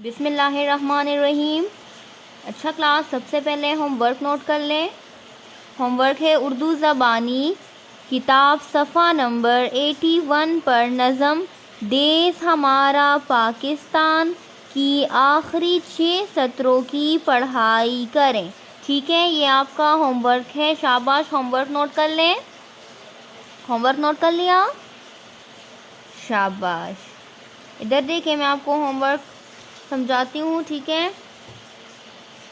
बिस्मिल्लाहिर्रहमानिर्रहीम। अच्छा क्लास, सबसे पहले होमवर्क नोट कर लें। होमवर्क है उर्दू ज़बानी किताब सफ़ा नंबर 81 पर नज़म देश हमारा पाकिस्तान की आखिरी 6 सत्रों की पढ़ाई करें। ठीक है, ये आपका होमवर्क है। शाबाश, होमवर्क नोट कर लें। होमवर्क नोट कर लिया? शाबाश। इधर देखिए, मैं आपको होमवर्क समझाती हूँ। ठीक है,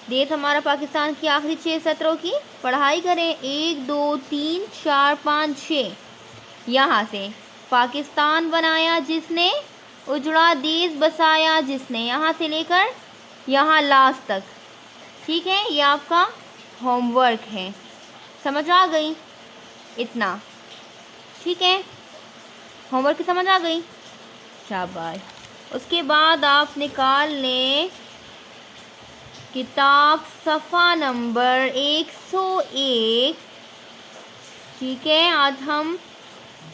देश हमारा पाकिस्तान की आखिरी 6 सत्रों की पढ़ाई करें। 1 2 3 4 5 6। यहाँ से पाकिस्तान बनाया जिसने, उजड़ा देश बसाया जिसने, यहाँ से लेकर यहाँ लास्ट तक। ठीक है, ये आपका होमवर्क है। समझ आ गई? इतना ठीक है, होमवर्क की समझ आ गई? शाबाश। उसके बाद आप निकाल लें किताब सफ़ा नंबर 101। ठीक है, आज हम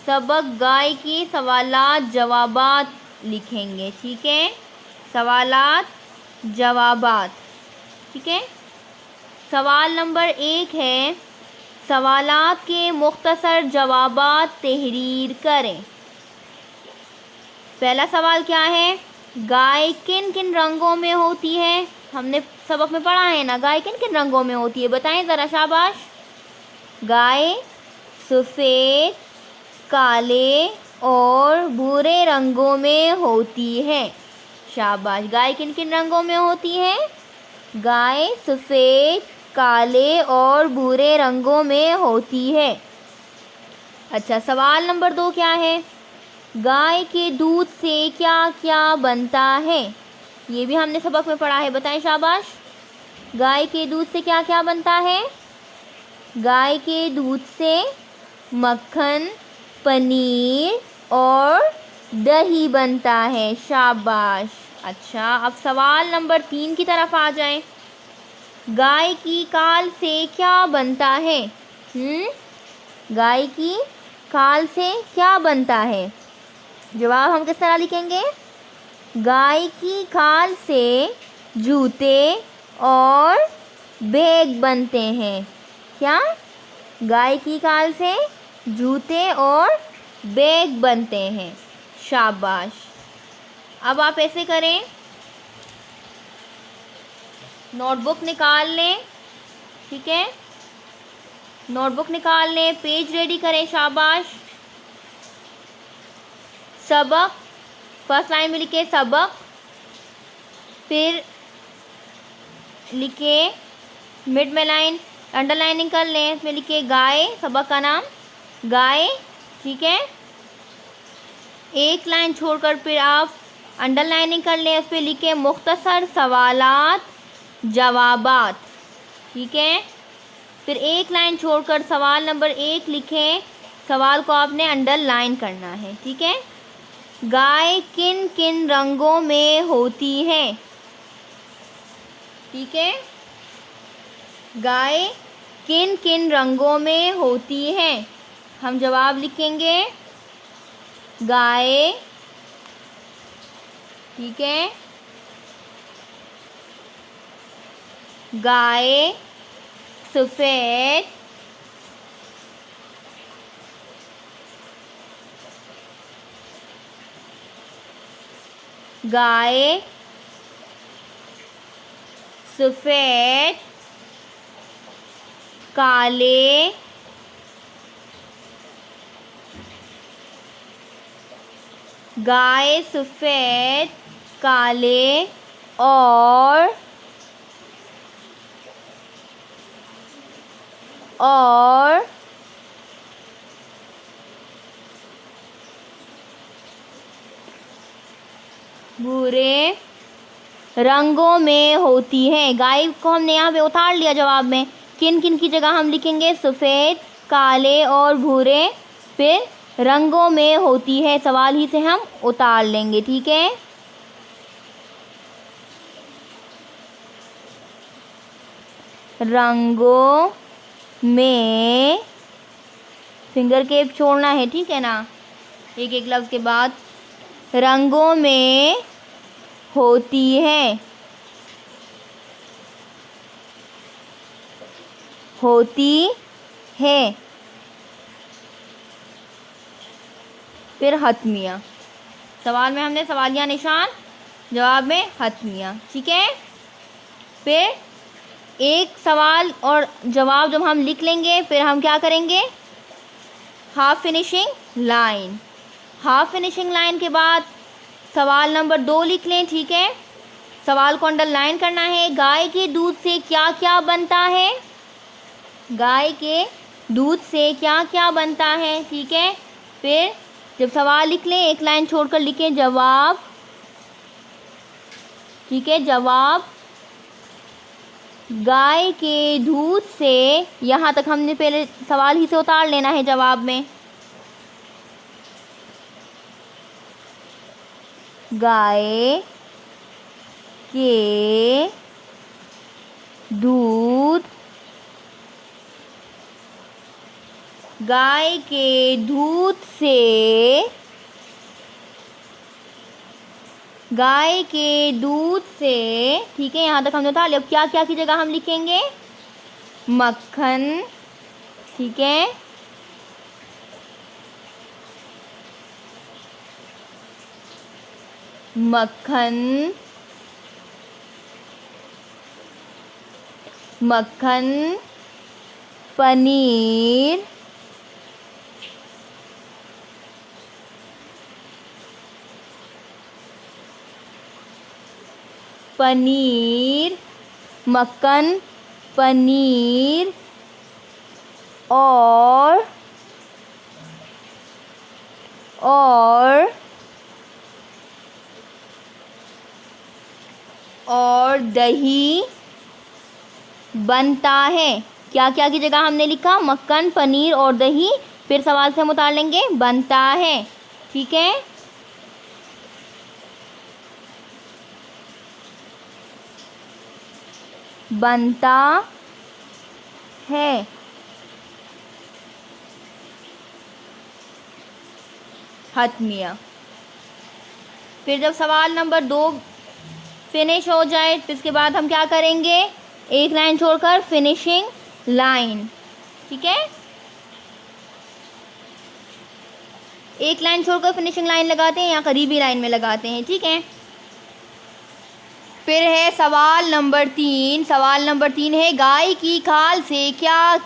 सबक गाय के सवालात जवाबात लिखेंगे। ठीक है, सवालात जवाबात। ठीक है, सवाल नंबर 1 है, सवालात के मुख्तसर जवाबात तहरीर करें। पहला सवाल क्या है? गाय किन किन रंगों में होती है? हमने सबक में पढ़ा है ना, गाय किन किन रंगों में होती है, बताएं ज़रा। शाबाश। गाय सफ़ेद, काले और भूरे रंगों में होती है। शाबाश। गाय किन किन रंगों में होती है? गाय सफ़ेद, काले और भूरे रंगों में होती है। अच्छा, सवाल नंबर 2 क्या है? गाय के दूध से क्या क्या बनता है? ये भी हमने सबक में पढ़ा है, बताएं। शाबाश। गाय के दूध से क्या क्या बनता है? गाय के दूध से मक्खन, पनीर और दही बनता है। शाबाश। अच्छा, अब सवाल नंबर 3 की तरफ आ जाएं। गाय की खाल से क्या बनता है? गाय की खाल से क्या बनता है? जवाब हम किस तरह लिखेंगे? गाय की खाल से जूते और बैग बनते हैं। क्या? गाय की खाल से जूते और बैग बनते हैं। शाबाश। अब आप ऐसे करें, नोटबुक निकाल लें। ठीक है, नोटबुक निकाल लें, पेज रेडी करें। शाबाश। सबक, फर्स्ट लाइन में लिखे सबक, फिर लिखे मिड में लाइन, अंडरलाइनिंग कर लें, इसमें लिखे गाय, सबक का नाम गाय। ठीक है, एक लाइन छोड़कर फिर आप अंडरलाइनिंग कर लें, उस पर लिखे मुख्तसर सवालात जवाबात। ठीक है, फिर एक लाइन छोड़कर सवाल नंबर 1 लिखें, सवाल को आपने अंडरलाइन करना है। ठीक है, गाय किन किन रंगों में होती है? ठीक है, गाय किन किन रंगों में होती है? हम जवाब लिखेंगे गाय। ठीक है, गाय सफ़ेद, गाय सफ़ेद, काले, गाय सफ़ेद, काले और भूरे रंगों में होती है। गाय को हमने यहाँ पे उतार लिया जवाब में। किन किन की जगह हम लिखेंगे सफ़ेद, काले और भूरे, फिर रंगों में होती है, सवाल ही से हम उतार लेंगे। ठीक है, रंगों में, फिंगर केप छोड़ना है। ठीक है ना, एक एक लफ्ज़ के बाद। रंगों में होती है, होती है। फिर हतमिया, सवाल में हमने सवालिया निशान, जवाब में हतमिया। ठीक है, फिर एक सवाल और जवाब जब हम लिख लेंगे फिर हम क्या करेंगे, half finishing line. Half finishing line के बाद सवाल नंबर 2 लिख लें। ठीक है, सवाल को अंडरलाइन करना है। गाय के दूध से क्या क्या बनता है, गाय के दूध से क्या क्या बनता है। ठीक है, फिर जब सवाल लिख लें एक लाइन छोड़कर लिखें जवाब। ठीक है, जवाब गाय के दूध से, यहाँ तक हमने पहले सवाल ही से उतार लेना है जवाब में। गाय के दूध, गाय के दूध से, गाय के दूध से। ठीक है, यहाँ तक हमने उतार लिया। अब क्या क्या की जगह हम लिखेंगे, मक्खन। ठीक है, मक्खन, मक्खन, पनीर, पनीर, मक्खन, पनीर और दही बनता है। क्या क्या की जगह हमने लिखा, मक्खन, पनीर और दही। फिर सवाल से हम उतार लेंगे बनता है। ठीक है, बनता है, हतमिया। फिर जब सवाल नंबर 2 फिनिश हो जाए तो इसके बाद हम क्या करेंगे, एक लाइन छोड़कर फिनिशिंग लाइन। ठीक है, एक लाइन छोड़कर फिनिशिंग लाइन लगाते हैं या करीबी लाइन में लगाते हैं। ठीक है, फिर है सवाल नंबर 3। सवाल नंबर 3 है गाय की खाल से क्या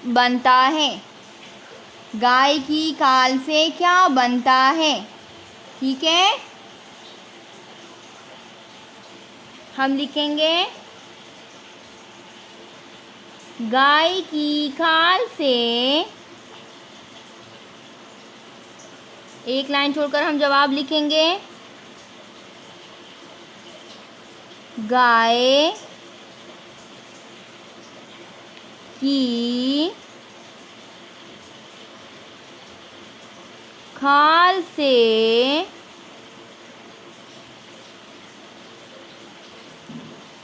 बनता है, गाय की खाल से क्या बनता है। ठीक है, हम लिखेंगे गाय की खाल से, एक लाइन छोड़कर हम जवाब लिखेंगे गाय की खाल से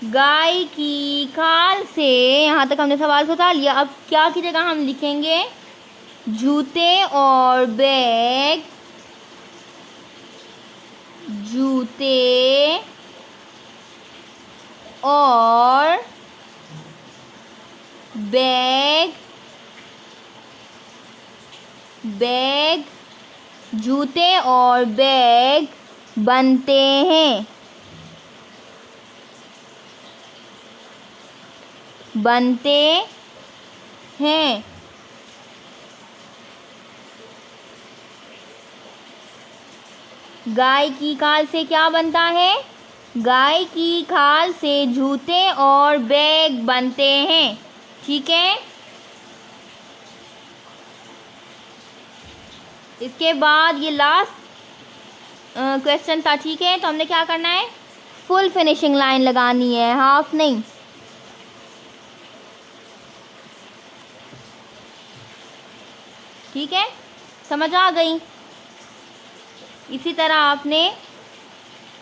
गाय की खाल से, यहाँ तक हमने सवाल को उतार लिया। अब क्या की जगह हम लिखेंगे जूते और बैग, जूते और बैग, बैग, जूते और बैग बनते हैं, बनते हैं। गाय की खाल से क्या बनता है, गाय की खाल से जूते और बैग बनते हैं। ठीक है, इसके बाद ये लास्ट क्वेश्चन था। ठीक है, तो हमने क्या करना है, फुल फिनिशिंग लाइन लगानी है, हाफ नहीं। ठीक है, समझ आ गई। इसी तरह आपने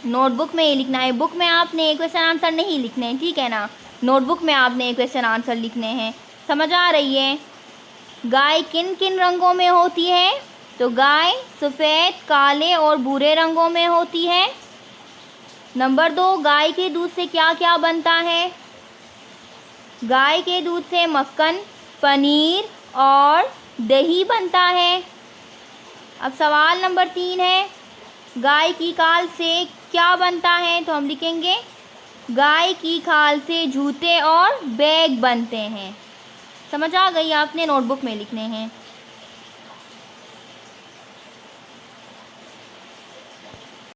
नोटबुक में ये लिखना है, बुक में आपने क्वेश्चन आंसर नहीं लिखने हैं। ठीक है ना, नोटबुक में आपने क्वेश्चन आंसर लिखने हैं। समझ आ रही है। गाय किन किन रंगों में होती है, तो गाय सफ़ेद, काले और भूरे रंगों में होती है। नंबर 2, गाय के दूध से क्या क्या बनता है? गाय के दूध से मक्खन, पनीर और दही बनता है। अब सवाल नंबर 3 है, गाय की खाल से क्या बनता है? तो हम लिखेंगे गाय की खाल से जूते और बैग बनते हैं। समझ आ गई? आपने नोटबुक में लिखने हैं।